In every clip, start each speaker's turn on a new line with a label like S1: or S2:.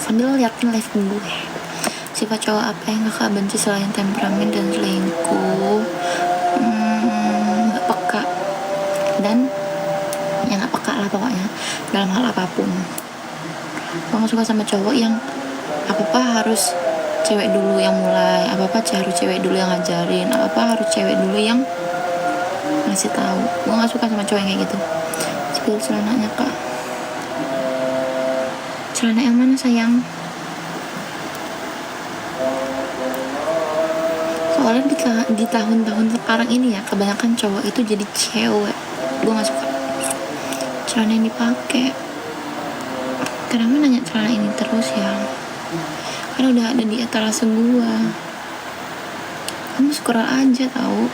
S1: sambil liatin live gue. Sifat cowok apa yang kakak benci selain temperamen dan selingkuh? Gak peka. Dan yang gak peka lah pokoknya dalam hal apapun. Gue gak suka sama cowok yang apa-apa harus cewek dulu yang mulai, apa-apa harus cewek dulu yang ngajarin, apa-apa harus cewek dulu yang ngasih tahu. Gue gak suka sama cowok yang kayak gitu. Spill celananya kak. Celana yang mana sayang? Soalnya di tahun-tahun sekarang ini ya, kebanyakan cowok itu jadi cewek. Gue gak suka celana yang dipakai. Kenapa nanya celana ini terus ya? Karena udah ada di etalase gue. Kamu scroll aja tahu.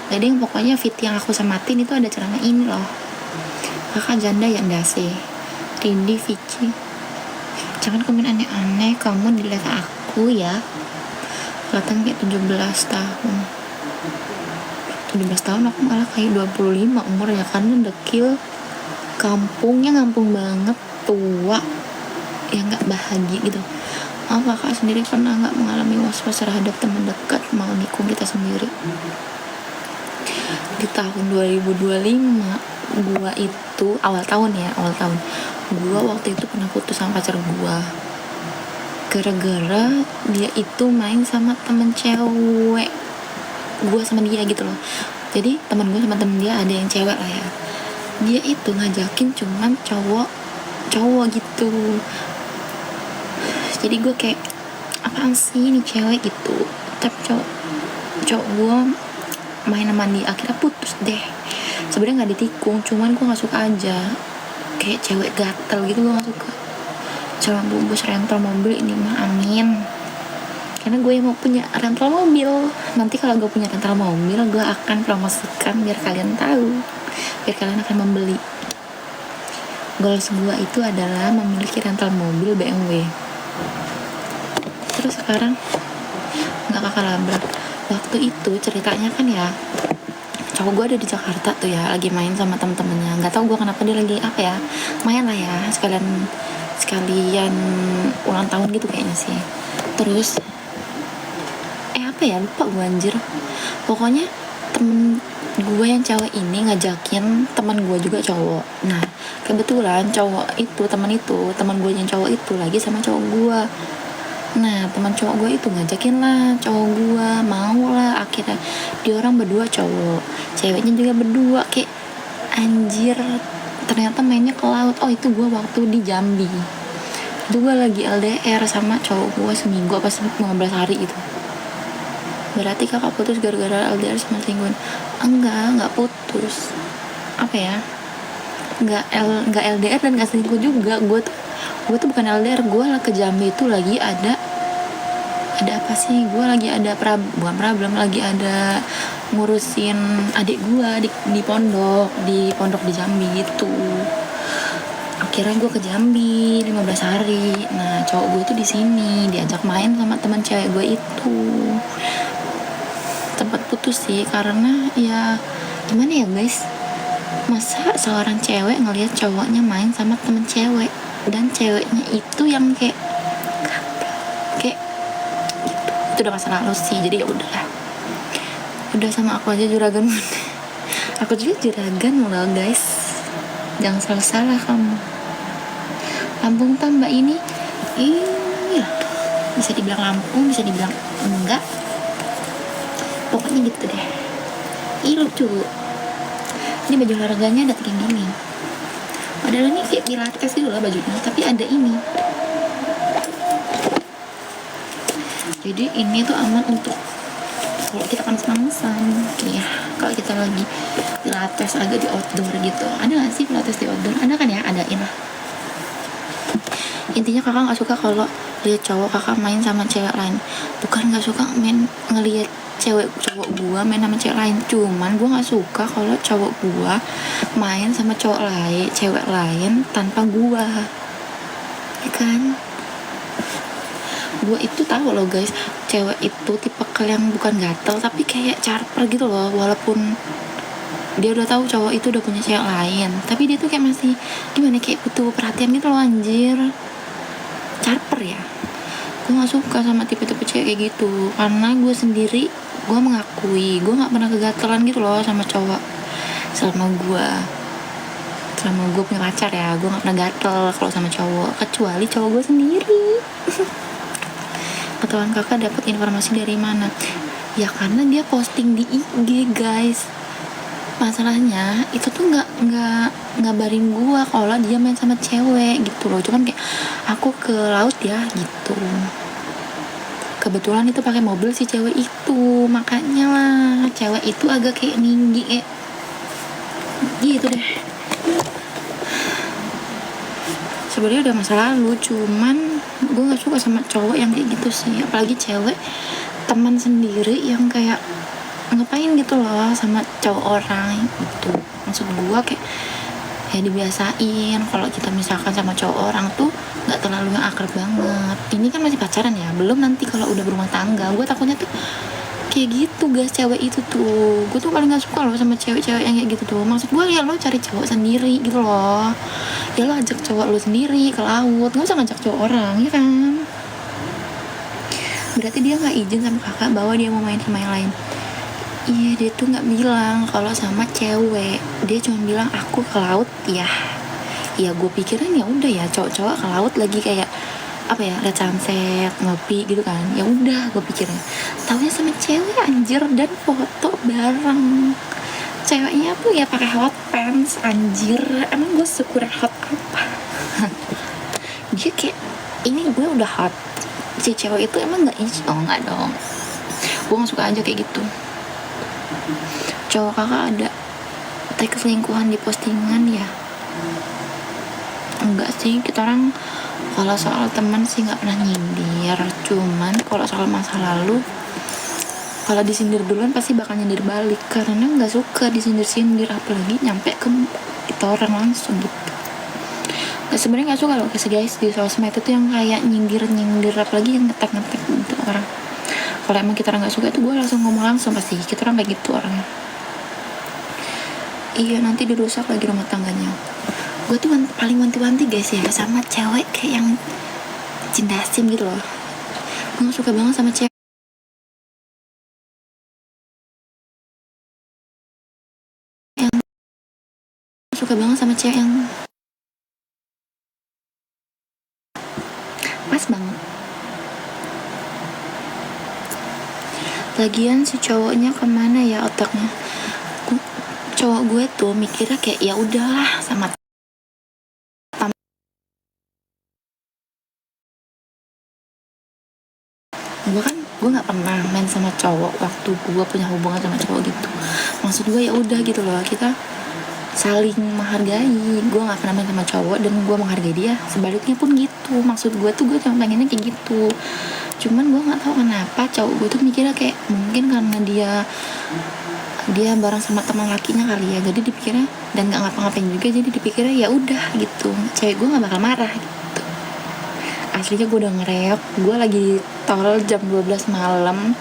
S1: Jadi yang pokoknya fit yang aku samatin itu ada celana ini loh. Kakak janda yang dasi. Rindi Vici. Jangan komen aneh-aneh, kamu dilihat aku ya. Kelihatan kayak 17 tahun. 17 tahun aku malah kayak 25 umurnya, karena dekil. Kampungnya kampung banget, tua. Ya gak bahagia gitu. Kakak sendiri pernah gak mengalami was-was terhadap teman dekat mau nikung kita sendiri? Di tahun 2025 gua itu awal tahun gua waktu itu pernah putus sama pacar gua gara-gara dia itu main sama temen cewek gua sama dia gitu loh. Jadi teman gua sama temen dia ada yang cewek lah ya, dia itu ngajakin cuman cowok gitu. Jadi gue kayak apaan sih ini cewek gitu. Tapi cowok gue main sama dia, akhirnya putus deh. Sebenarnya nggak ditikung, cuman gue nggak suka aja kayak cewek gatel gitu, gue nggak suka. Calon bungkus rental mobil ini mah amin, karena gue mau punya rental mobil. Nanti kalau gue punya rental mobil, gue akan promosikan biar kalian tahu, biar kalian akan membeli. Goals gue itu adalah memiliki rental mobil BMW. Terus sekarang nggak kakak labrak. Waktu itu ceritanya kan ya, cowok gue ada di Jakarta tuh ya, lagi main sama temen-temennya. Nggak tahu gue kenapa dia lagi apa ya, main lah ya, sekalian ulang tahun gitu kayaknya sih. Terus apa ya, lupa gue anjir. Pokoknya temen gue yang cewek ini ngajakin teman gue juga cowok. Nah kebetulan teman gue yang cowok itu lagi sama cowok gue. Nah teman cowok gue itu ngajakin lah cowok gue, mau lah. Akhirnya dia orang berdua cowok, ceweknya juga berdua. Kayak anjir, ternyata mainnya ke laut. Oh itu gue waktu di Jambi, itu gue lagi LDR sama cowok gue seminggu apa 15 hari itu. Berarti kakak putus gara-gara LDR sama selingkuhan? Enggak putus. Apa ya, enggak LDR dan enggak selingkuh juga. Gue tuh bukan LDR, gue ke Jambi itu lagi ada apa sih, gue lagi ada bukan problem, lagi ada ngurusin adik gue di pondok di Jambi gitu. Akhirnya gue ke Jambi 15 hari. Nah cowok gue tuh di sini diajak main sama teman cewek gue itu. Tempat putus sih karena ya gimana ya guys, masa seorang cewek ngelihat cowoknya main sama temen cewek dan ceweknya itu yang kayak gitu. Itu udah masa lalu sih, jadi ya udah sama aku aja juragan. Aku juga juragan loh guys, jangan salah kamu. Lampung tambah ini iya, bisa dibilang Lampung, bisa dibilang enggak, pokoknya gitu deh. Lucu. Ini baju olahraganya ada kayak gini, padahal ini kayak pilates gitu lah bajunya, tapi ada ini. Jadi ini tuh aman untuk kalau kita panas-panasan ya, kalau kita lagi pilates agak di outdoor gitu. Ada gak sih pilates di outdoor? Ada kan ya, adain lah. Intinya kakak gak suka kalau lihat cowok kakak main sama cewek lain. Bukan gak suka ngelihat cowok gua main sama cewek lain, cuman gua nggak suka kalau cowok gua main sama cewek lain tanpa gua, ya kan? Gua itu tahu loh guys, cewek itu tipe yang bukan gatel tapi kayak charper gitu loh, walaupun dia udah tahu cowok itu udah punya cewek lain, tapi dia tuh kayak masih gimana, kayak butuh perhatian gitu loh anjir. caper ya. Gue nggak suka sama tipe-tipe cewek kayak gitu, karena gue sendiri, gue mengakui gue nggak pernah kegatelan gitu loh sama cowok. Selama gue punya pacar ya, gue nggak pernah gatel kalau sama cowok, kecuali cowok gue sendiri. Ketahuan kakak dapat informasi dari mana? Ya karena dia posting di IG guys. Masalahnya itu tuh nggak ngabarin gue kalau dia main sama cewek gitu loh. Cuman kayak aku ke laut ya gitu. Kebetulan itu pakai mobil si cewek itu, makanya lah cewek itu agak kayak tinggi kayak gitu deh. Sebenarnya udah masa lalu, cuman gue nggak suka sama cowok yang kayak gitu sih, apalagi cewek teman sendiri yang kayak ngapain gitu loh sama cowok orang gitu. Maksud gue kayak ya dibiasain kalau kita misalkan sama cowok orang tuh nggak terlalu yang akrab banget. Ini kan masih pacaran ya, belum nanti kalau udah berumah tangga. Gue takutnya tuh kayak gitu guys, cewek itu tuh gue tuh paling nggak suka loh sama cewek-cewek yang kayak gitu tuh. Maksud gue ya lo cari cowok sendiri gitu loh, ya lo ajak cowok lo sendiri ke laut, nggak usah ngajak cowok orang, ya kan? Berarti dia nggak izin sama kakak bahwa dia mau main sama yang lain. Iya, dia tuh nggak bilang kalau sama cewek, dia cuma bilang aku ke laut ya. Ya gue pikirin ya udah ya, cowok-cowok ke laut lagi kayak apa ya, lihat sunset, ngopi gitu kan. Ya udah gue pikirnya, taunya sama cewek anjir, dan foto bareng. Ceweknya tuh ya pakai hot pants anjir. Emang gue syukur hot apa? Dia kayak ini gue udah hot, si cewek itu emang nggak isi? Oh nggak dong, gue nggak suka aja kayak gitu. Cowok kakak ada tag selingkuhan di postingan ya? Enggak sih, kita orang kalau soal teman sih nggak pernah nyindir. Cuman kalau soal masa lalu, kalau disindir duluan pasti bakal nyindir balik, karena nggak suka disindir-sindir, apalagi nyampe ke itu orang langsung gitu. Sebenarnya nggak suka loh guys di sosmed itu yang kayak nyindir, apalagi yang ngetek gitu orang. Kalau emang kita orang nggak suka itu gue langsung ngomong langsung, pasti kita orang kayak gitu orangnya. Iya, nanti dirusak lagi rumah tangganya. Gue tuh paling wanti-wanti guys ya sama cewek kayak yang cindasim gitu loh. Gue gak suka banget sama cewek yang pas banget. Lagian si cowoknya kemana ya otaknya? Cowok gue tuh mikirnya kayak ya udahlah sama gue nggak pernah main sama cowok waktu gue punya hubungan sama cowok gitu. Maksud gue ya udah gitu loh, kita saling menghargai. Gue nggak pernah main sama cowok dan gue menghargai dia, sebaliknya pun gitu. Maksud gue tuh gue cuma pengennya kayak gitu. Cuman gue nggak tahu kenapa cowok gue tuh mikirnya kayak mungkin karena dia bareng sama teman lakinya kali ya, jadi dipikirnya, dan nggak ngapa-ngapain juga, jadi dipikirnya ya udah gitu, cewek gue nggak bakal marah gitu. Aslinya gue udah ngereok, gue lagi di tol jam 12 malam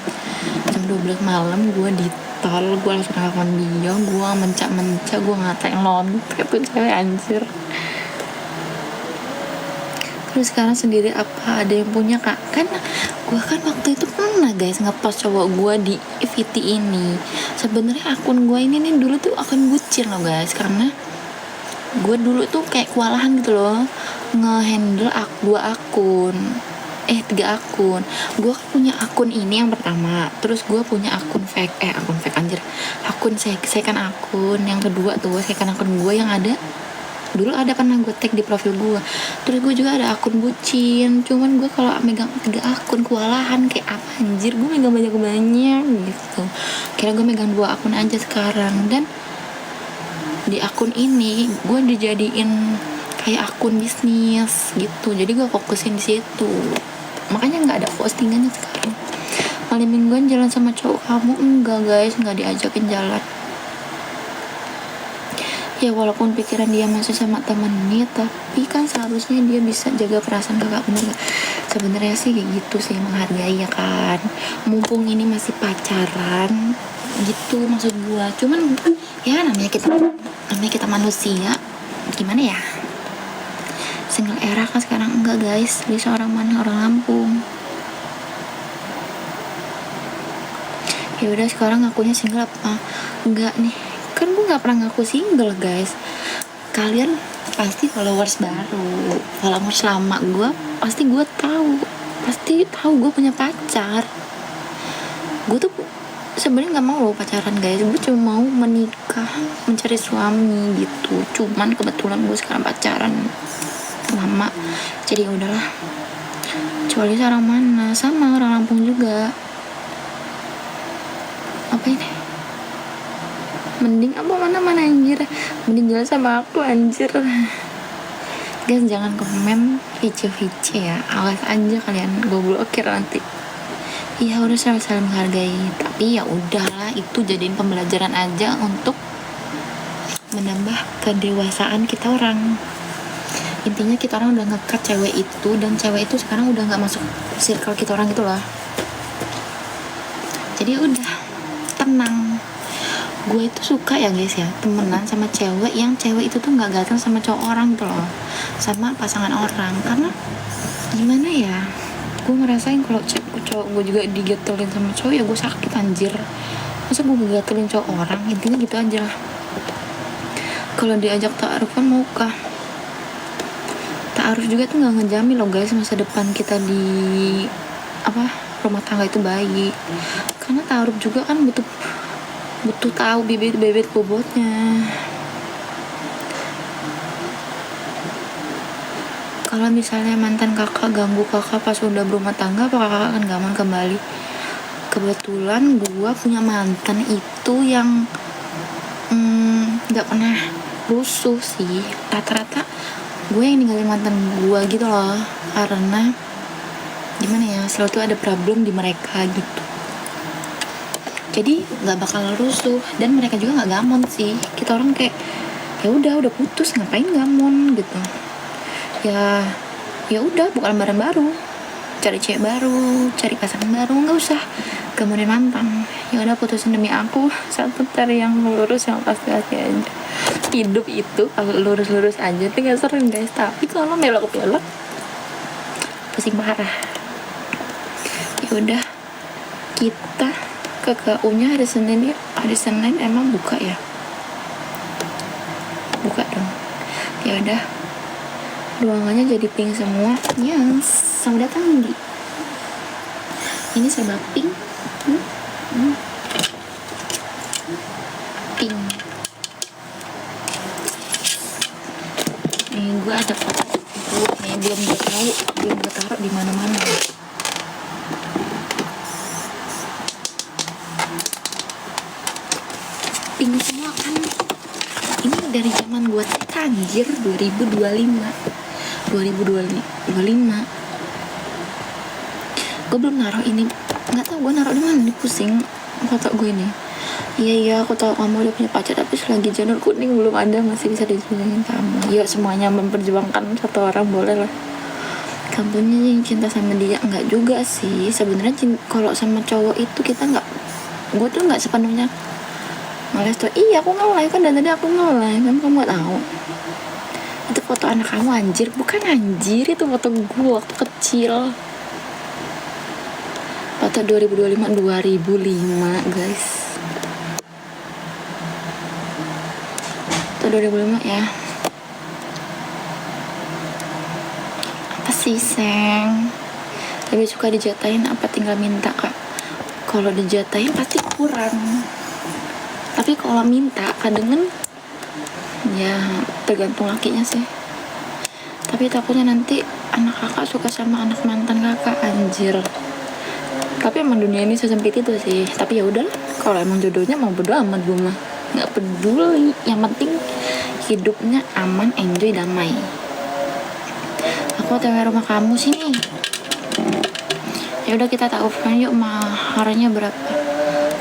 S1: gue di tol, gue langsung nelfon dia, gue mencak gue ngatain lontek tuh cewek anjir. Terus sekarang sendiri apa ada yang punya kak? Kan gue kan waktu itu pernah guys ngepost cowok gue di VT ini. Sebenarnya akun gue ini nih dulu tuh akun bucin loh guys, karena gue dulu tuh kayak kewalahan gitu loh nge-handle 3 akun. Gue kan punya akun ini yang pertama, terus gue punya akun fake anjir, akun second akun yang kedua tuh, second akun gue yang ada dulu ada pernah gue tag di profil gue. Terus gue juga ada akun bucin, cuman gue kalau megang 3 akun kewalahan kayak apa anjir, gue megang banyak gitu. Kira gue megang 2 akun aja sekarang, dan di akun ini gue dijadiin kayak akun bisnis gitu, jadi gue fokusin di situ, makanya nggak ada postingannya sekarang. Malam mingguan jalan sama cowok kamu? Enggak guys, nggak diajakin jalan. Ya walaupun pikiran dia masih sama temennya, tapi kan seharusnya dia bisa jaga perasaan kakak, bener gak? Sebenarnya sih kayak gitu sih, menghargai ya kan, mumpung ini masih pacaran gitu maksud gua. Cuman ya namanya kita manusia, gimana ya, single era kan sekarang. Enggak guys, dia seorang mana, orang Lampung. Ya udah sekarang ngakunya single apa enggak nih, kan gue nggak pernah ngaku single guys. Kalian pasti followers baru, followers lama gue pasti tahu gue punya pacar. Gue tuh sebenarnya nggak mau loh pacaran guys, gue cuma mau menikah, mencari suami gitu. Cuman kebetulan gue sekarang pacaran lama, jadi ya udahlah. Kecuali orang mana, sama orang Lampung juga. Apa ini? Mending apa mana anjir, mending jalan sama aku anjir. Guys jangan komen vice ya, awas aja kalian, gue blokir nanti. Iya udah saling menghargai, tapi ya udahlah, itu jadiin pembelajaran aja untuk menambah kedewasaan kita orang. Intinya kita orang udah nge-cut cewek itu, dan cewek itu sekarang udah nggak masuk circle kita orang gitu lah. Jadi udah tenang. Gue itu suka ya guys ya, temenan sama cewek yang cewek itu tuh nggak ganteng sama cowok orang tuh loh, sama pasangan orang. Karena gimana ya, gue ngerasain kalau cowok gue juga digatelin sama cowok, ya gue sakit anjir. Masa gue digatelin cowok orang, intinya gitu aja lah. Kalau diajak ta'aruf kan mau kah? Ta'aruf juga tuh nggak ngejamin loh guys masa depan kita di rumah tangga itu baik. Karena ta'aruf juga kan butuh tahu bibit bobotnya. Kalau misalnya mantan kakak ganggu kakak pas udah berumah tangga, apa kakak akan gaman kembali? Kebetulan gue punya mantan itu yang gak pernah rusuh sih. Rata-rata gue yang ninggalin mantan gue gitu loh, karena gimana ya, selalu tuh ada problem di mereka gitu. Jadi nggak bakal rusuh, dan mereka juga nggak gamon sih. Kita orang kayak ya udah putus, ngapain gamon gitu. Ya udah, buka lembaran baru, cari cewek baru, cari pasangan baru, nggak usah gamonin mantan. Ya udah putusin demi aku, satu cari yang lurus, yang pasti aja. Hidup itu kalau lurus aja tuh nggak sering guys, tapi kalau belok pusing parah. Ya udah, kita ke KU-nya hari Senin ya. Hari Senin emang buka ya? Buka dong. Ya udah. Ruangannya jadi pink semua. Yes, selamat datang di. Ini serba pink. Pink. Nih gue ada foto nih, belum gue taruh di mana-mana. Pink semua kan. Ini dari zaman gue TK anjir, 2025. Gue belum naruh ini, nggak tahu gue naruh di mana nih, pusing foto gue ini. Iya aku tahu kamu udah punya pacar, tapi selagi janur kuning belum ada, masih bisa dijuangin kamu. Yuk semuanya memperjuangkan satu orang, boleh lah. Kamunya yang cinta sama dia, enggak juga sih sebenarnya. Kalau sama cowok itu kita nggak, gue tuh nggak sepenuhnya nge-live tuh. Iya aku nge-live kan, dan tadi aku nge-live kan, kamu gak tahu. Itu foto anak kamu anjir, bukan anjir, itu foto gue waktu kecil. Foto 2005 guys. Foto 2005 ya. Apa sih Seng? Lebih suka dijatahin apa tinggal minta kak? Kalau dijatahin pasti kurang, tapi kalau minta kadang ya tergantung lakinya sih. Tapi takutnya nanti anak kakak suka sama anak mantan kakak anjir. Tapi emang dunia ini sesempit itu sih. Tapi ya udahlah, kalau emang jodohnya mau bodo amat, gue mah nggak peduli. Yang penting hidupnya aman, enjoy, damai. Aku TW rumah kamu sini. Ya udah kita taruhan yuk, maharnya berapa?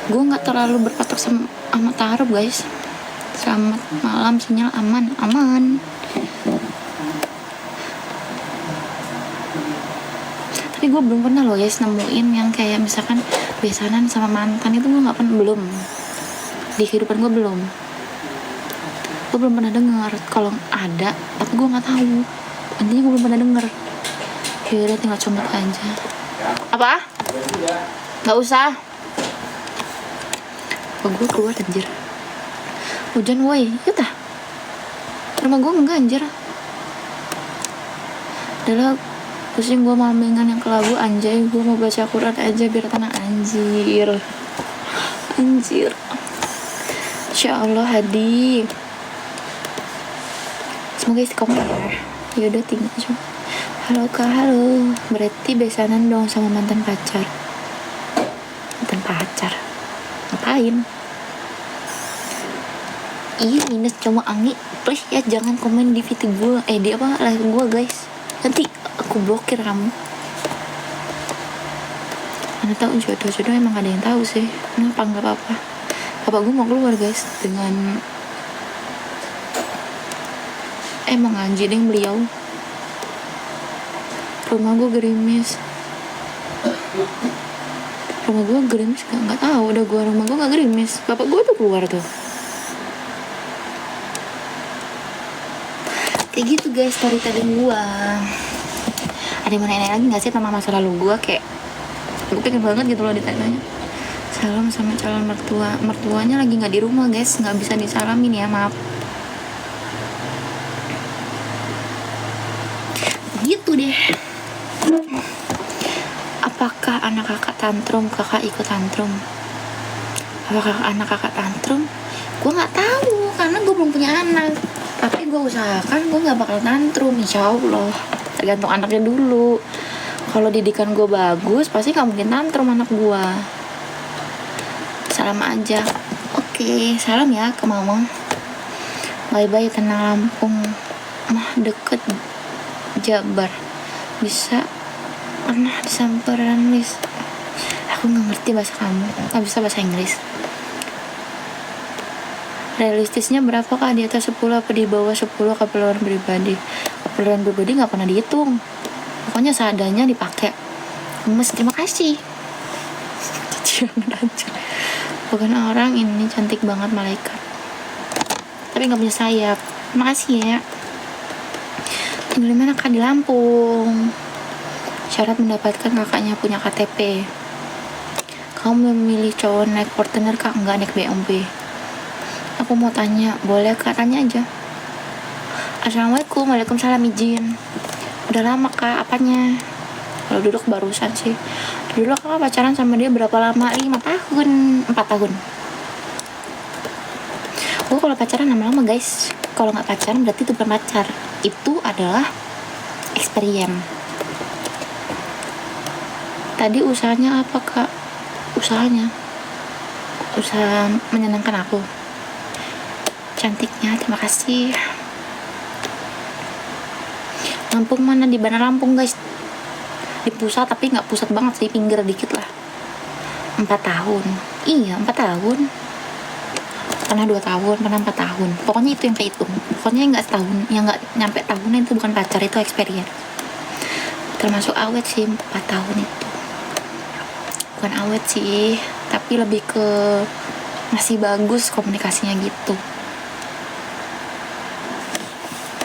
S1: Gue nggak terlalu berpatok sama taruh guys. Selamat malam, sinyal aman. Tapi gue belum pernah loh guys nemuin yang kayak misalkan besanan sama mantan itu. Gue nggak pernah, belum di kehidupan gue belum pernah dengar. Kalau ada, tapi gue nggak tahu. intinya gue belum pernah denger. Yaudah tinggal comot aja. Apa? Gak usah. Gue keluar anjir. Hujan woi. Yaudah. Rumah gue enggak anjir. Adalah pusing gue malmingan yang kelabu anjay. Gue mau baca Quran aja biar tenang anjir. Anjir. Insya Allah Hadi. Semoga istiqomah ya. Yaudah tinggal coba. Halo kak, halo. Berarti besanan dong sama mantan pacar. Mantan pacar ngapain? Iya minus cuma Anggi. Please ya jangan komen di video gue. Di apa live gue guys. Nanti aku blokir kamu. Mana tahu jodoh emang ada yang tahu sih. Kenapa nggak apa-apa? Bapak gue mau keluar guys dengan emang anjing beliau. Rumah gue gerimis. Rumah gue gerimis nggak tahu. Udah gue rumah gue nggak gerimis. Bapak gue tuh keluar tuh. Kayak gitu guys storytelling gue. Ada yang mau nanya lagi nggak sih tentang masa lalu gue? Kayak gue pengen banget gitu loh ditanya. Salam sama calon mertuanya lagi nggak di rumah guys, nggak bisa disalamin ya, maaf. Gitu deh. Apakah anak kakak tantrum? Kakak ikut tantrum? Apakah anak kakak tantrum? Gue nggak tahu karena gue belum punya anak. Tapi gue usahakan gue nggak bakal tantrum, insya Allah. Tergantung anaknya dulu. Kalau didikan gue bagus, pasti nggak mungkin tantrum anak gue. Salam aja. Oke, salam ya ke mama. Bye-bye tenang Lampung. Mah deket Jabar. Bisa pernah disamperan Lis. Aku gak ngerti bahasa kamu. Gak bisa bahasa Inggris. Realistisnya berapa kak? Di atas 10 apa di bawah 10 keperluan pribadi? Keperluan pribadi gak pernah dihitung. Pokoknya seadanya dipakai. Mas terima kasih. Bukan orang ini cantik banget malaikat. Tapi gak punya sayap. Makasih ya. Tinggal dimana kak? Di Lampung. Syarat mendapatkan kakaknya punya KTP. Kamu memilih cowok naik Fortuner kak? Enggak, naik BMW. Aku mau tanya, boleh kak? Tanya aja. Assalamualaikum. Waalaikumsalam, izin. Udah lama kak? Apanya? Kalau duduk barusan sih. Dulu kakak pacaran sama dia berapa lama? 5 tahun, 4 tahun. Gue kalau pacaran lama-lama guys. Kalau nggak pacaran berarti itu bukan pacar. Itu adalah experience. Tadi usahanya apa kak? Usahanya usaha menyenangkan aku. Cantiknya, terima kasih. Lampung mana? Di mana Lampung guys? Di pusat tapi nggak pusat banget sih, pinggir dikit lah. 4 tahun. Iya 4 tahun. Pernah 2 tahun, pernah 4 tahun. Pokoknya itu yang kehitung. Pokoknya nggak setahun, yang nggak nyampe tahun itu bukan pacar, itu experience. Termasuk awet sih 4 tahun itu. Bukan awet sih, tapi lebih ke masih bagus komunikasinya gitu.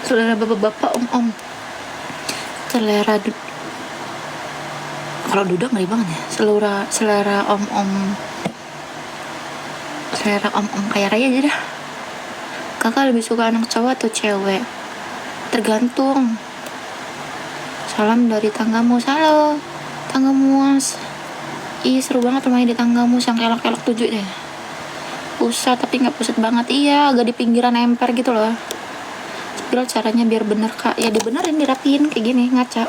S1: Selera bapak-bapak, om-om. Selera kalau duda ngeri banget ya. Selera om-om kaya raya aja dah. Kakak lebih suka anak cowok atau cewek? Tergantung. Salam dari Tanggamus. Halo Tanggamus. Ih seru banget rumahnya di Tanggamus, yang kelok-kelok 7 deh. Pusat tapi gak pusat banget. Iya agak di pinggiran emper gitu loh. Spiral caranya biar bener kak? Ya dibenerin, dirapiin kayak gini, ngaca.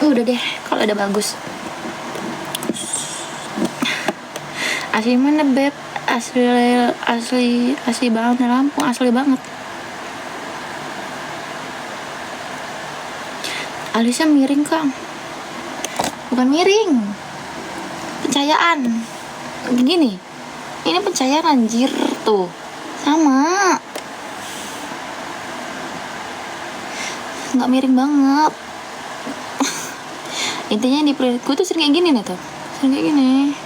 S1: Udah deh, kalau udah bagus. Asli mana beb? Asli banget Lampung, asli banget. Alisnya miring kang? Bukan miring, pencahayaan. Gini, ini pencahayaan anjir tuh, sama. Nggak miring banget. Intinya di playlist gue tuh sering kayak gini nih tuh, sering kayak gini.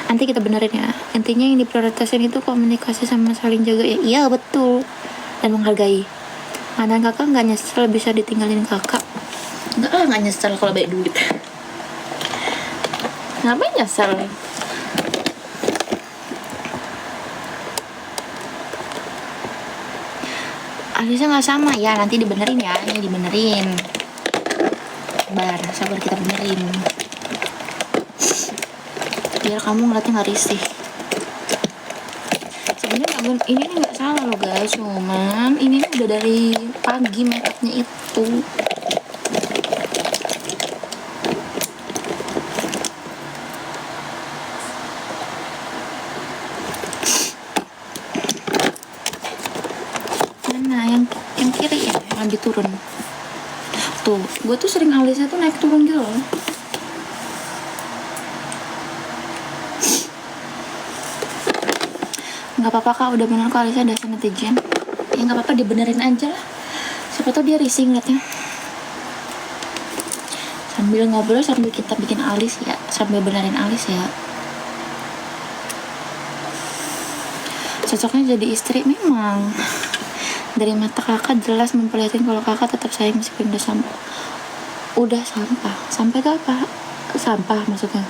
S1: Nanti kita benerin ya. Intinya yang diprioritasin itu komunikasi sama saling jaga ya. Iya betul. Dan menghargai. Mantan kakak nggak nyesel bisa ditinggalin kakak? Nggak nyesel kalau baik duit. Ngapain nyesel? Alisnya nggak sama ya, nanti dibenerin ya, ini dibenerin. Sabar kita benerin. Biar kamu ngeliatnya nggak risih. Sebenarnya ini nggak salah loh guys, cuman ini udah dari pagi makeupnya itu. Yang kiri ya, yang lebih turun. Tuh, gue tuh sering alisnya tuh naik turun gitu loh. Nggak apa-apa kak, udah bener kok alisnya dasar netizen. Ya nggak apa-apa, dibenerin aja lah. Siapa tau dia risih ngeliatnya. Sambil ngobrol sambil kita bikin alis ya, sambil benerin alis ya. Cocoknya jadi istri memang. Dari mata kakak jelas memperlihatkan kalau kakak tetap sayang meskipun udah sampah. Udah sampah. Sampai ke apa? Sampah maksudnya.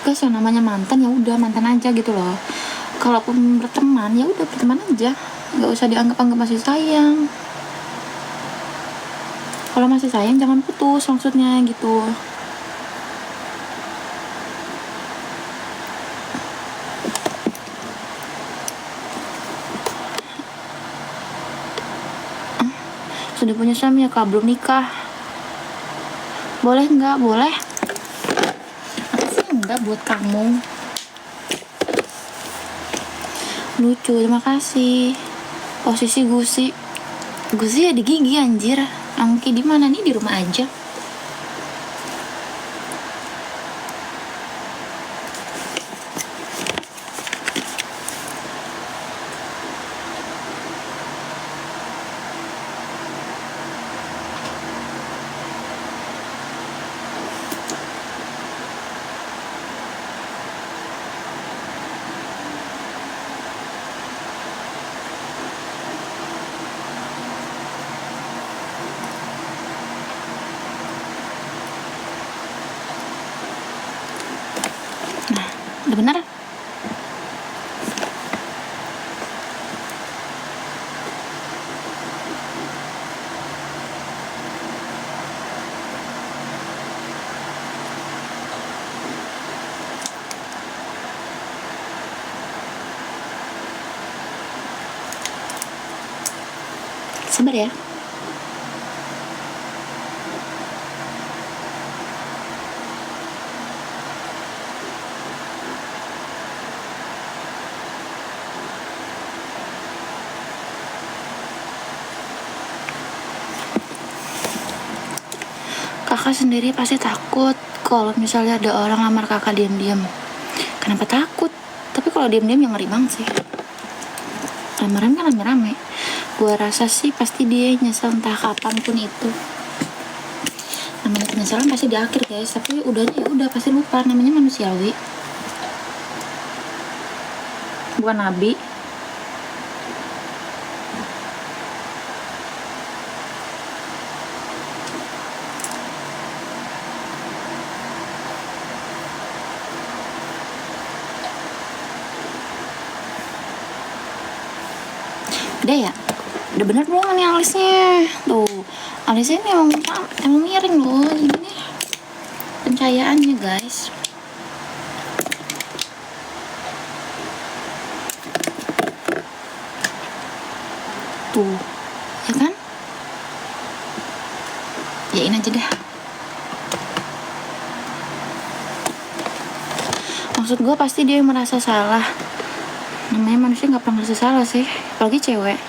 S1: Guys, yang namanya mantan ya udah mantan aja gitu loh. Kalaupun berteman ya udah berteman aja. Nggak usah dianggap masih sayang. Kalau masih sayang jangan putus maksudnya gitu. Sudah punya suami ya kak, belum nikah. Boleh nggak? Boleh. Apa sih enggak buat kamu? Lucu, terima kasih. Posisi gusi ya di gigi anjir. Angki di mana nih? Di rumah aja. Nah, udah bener. Sabar ya. Kakak sendiri pasti takut kalau misalnya ada orang lamar kakak diam-diam. Kenapa takut? Tapi kalau diam-diam yang ngeri banget sih. Lamaran kan rame-rame. Gua rasa sih pasti dia nyesel entah kapanpun itu. Namanya penyesalan pasti di akhir guys, tapi udahnya ya udah pasti lupa, namanya manusiawi. Bukan nabi. Udah ya? Udah bener belum nih alisnya? Tuh, alisnya ini emang miring loh. Ini nih pencahayaannya guys. Tuh, ya kan? Yain aja dah. Maksud gue pasti dia yang merasa salah. Namanya manusia nggak pernah merasa salah sih, apalagi cewek.